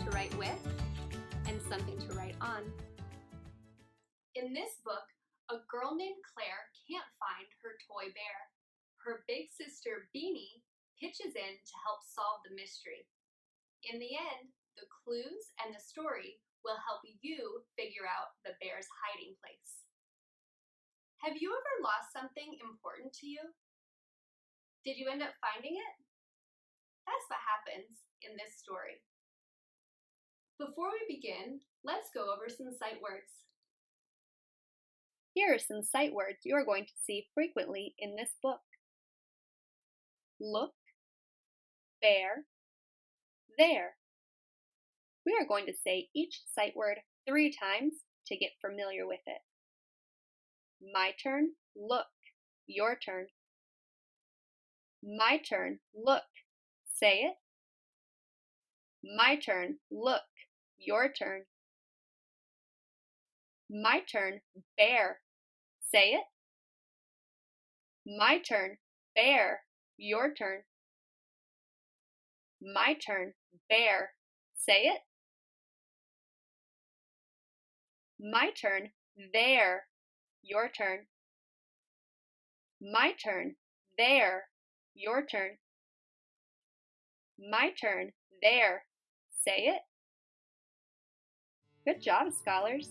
to write with and something to write on. In this book, a girl named Claire can't find her toy bear. Her big sister, Beanie, pitches in to help solve the mystery. In the end, the clues and the story will help you figure out the bear's hiding place. Have you ever lost something important to you? Did you end up finding it? That's what happens in this story. Before we begin, let's go over some sight words. Here are some sight words you are going to see frequently in this book. Look, bear, there. We are going to say each sight word 3 times to get familiar with it. My turn, look, your turn. My turn, look, say it. My turn, look, your turn. My turn, bear, say it. My turn, bear, your turn. My turn, bear, say it. My turn, there, your turn. My turn, there, your turn. My turn, there, say it. Good job, scholars.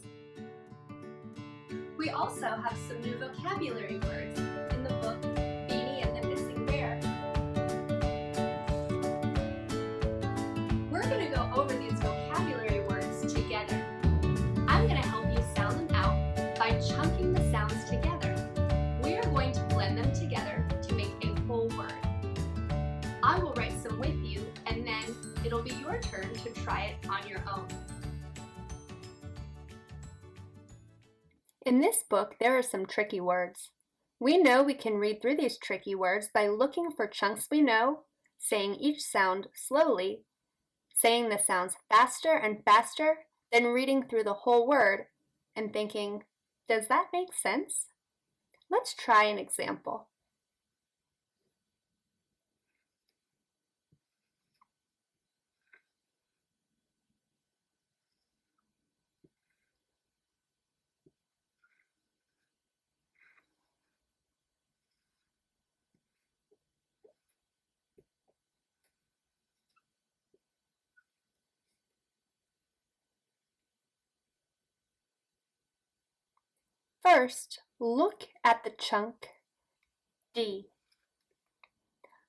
We also have some new vocabulary words in the book, Beanie and the Missing Bear. We're going to go over these vocabulary words together. I'm going to help you sound them out by chunking the sounds together. We are going to blend them together to make a whole word. I will write some with you, and then it'll be your turn to try it on your own. In this book, there are some tricky words. We know we can read through these tricky words by looking for chunks we know, saying each sound slowly, saying the sounds faster and faster, then reading through the whole word and thinking, does that make sense? Let's try an example. First, look at the chunk D.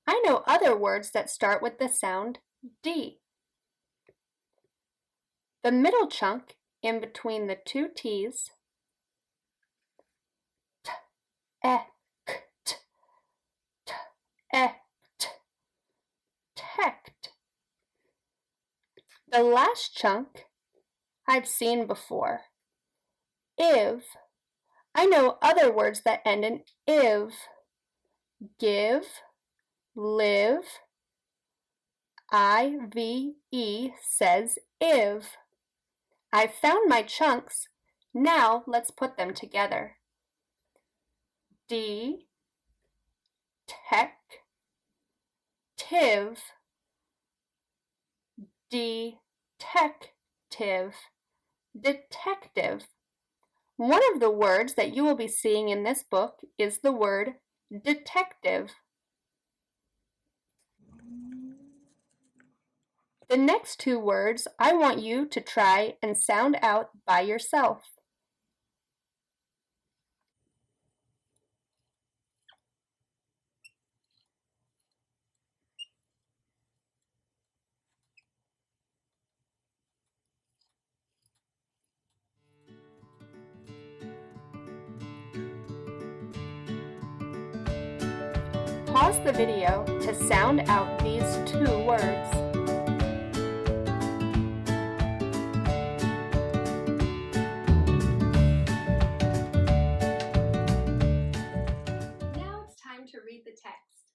I know other words that start with the sound D. The middle chunk in between the 2 T's, t, e, k, t, t, e, t, tect. The last chunk I've seen before, iv. I know other words that end in iv. Give, live, I-V-E says iv. I've found my chunks. Now let's put them together. D, tech, tiv, detective, detective. One of the words that you will be seeing in this book is the word detective. The next 2 words I want you to try and sound out by yourself. Pause the video to sound out these 2 words. Now it's time to read the text.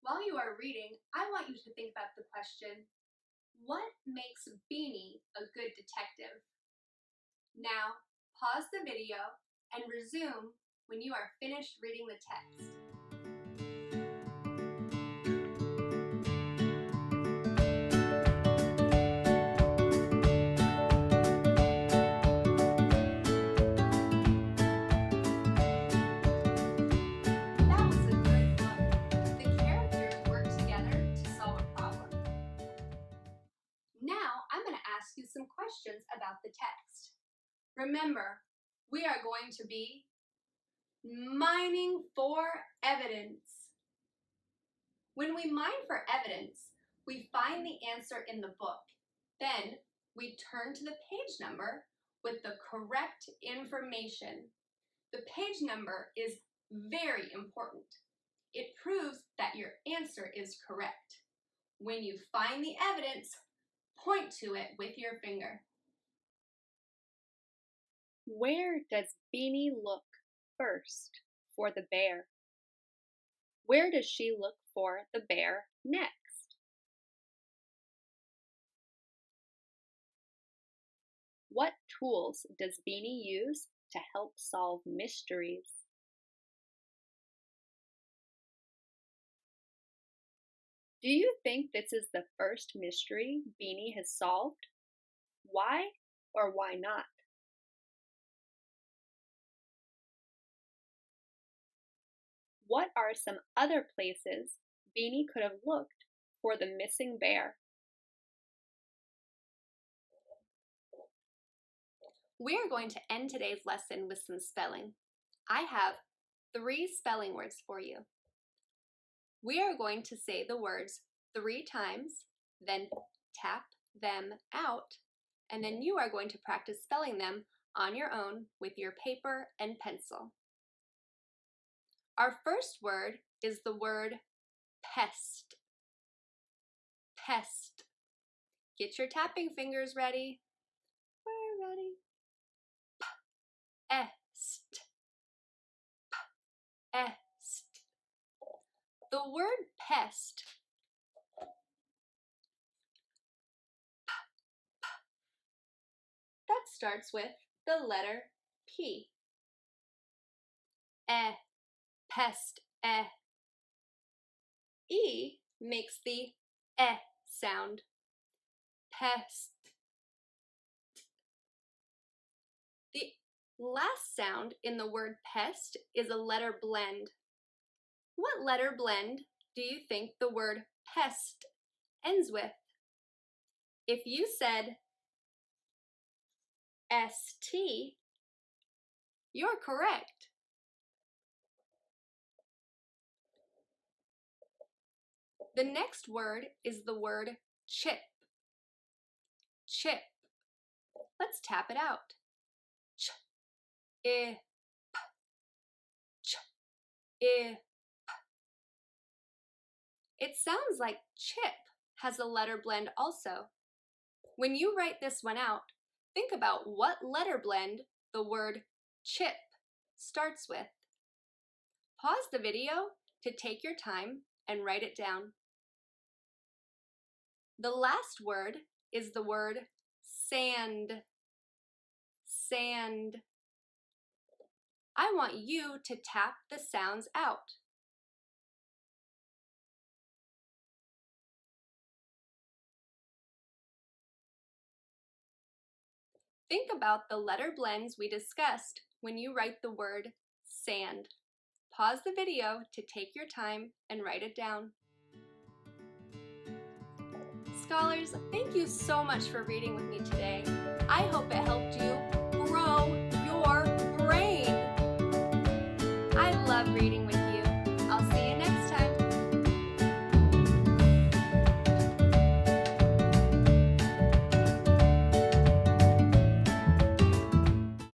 While you are reading, I want you to think about the question, what makes Beanie a good detective? Now, pause the video and resume when you are finished reading the text. I'm going to ask you some questions about the text. Remember, we are going to be mining for evidence. When we mine for evidence, we find the answer in the book. Then we turn to the page number with the correct information. The page number is very important. It proves that your answer is correct. When you find the evidence, point to it with your finger. Where does Beanie look first for the bear? Where does she look for the bear next? What tools does Beanie use to help solve mysteries? Do you think this is the first mystery Beanie has solved? Why or why not? What are some other places Beanie could have looked for the missing bear? We are going to end today's lesson with some spelling. I have 3 spelling words for you. We are going to say the words 3 times, then tap them out, and then you are going to practice spelling them on your own with your paper and pencil. Our first word is the word pest. Pest. Get your tapping fingers ready. We're ready. Est. Est. The word pest that starts with the letter P. Pest, E makes the sound. Pest. The last sound in the word pest is a letter blend. What letter blend do you think the word pest ends with? If you said ST, you're correct. The next word is the word chip. Chip. Let's tap it out. Ch, I, p. Ch, I, p. It sounds like chip has a letter blend also. When you write this one out, think about what letter blend the word chip starts with. Pause the video to take your time and write it down. The last word is the word sand. Sand. I want you to tap the sounds out. Think about the letter blends we discussed when you write the word sand. Pause the video to take your time and write it down. Scholars, thank you so much for reading with me today. I hope it helped you grow your brain. I love reading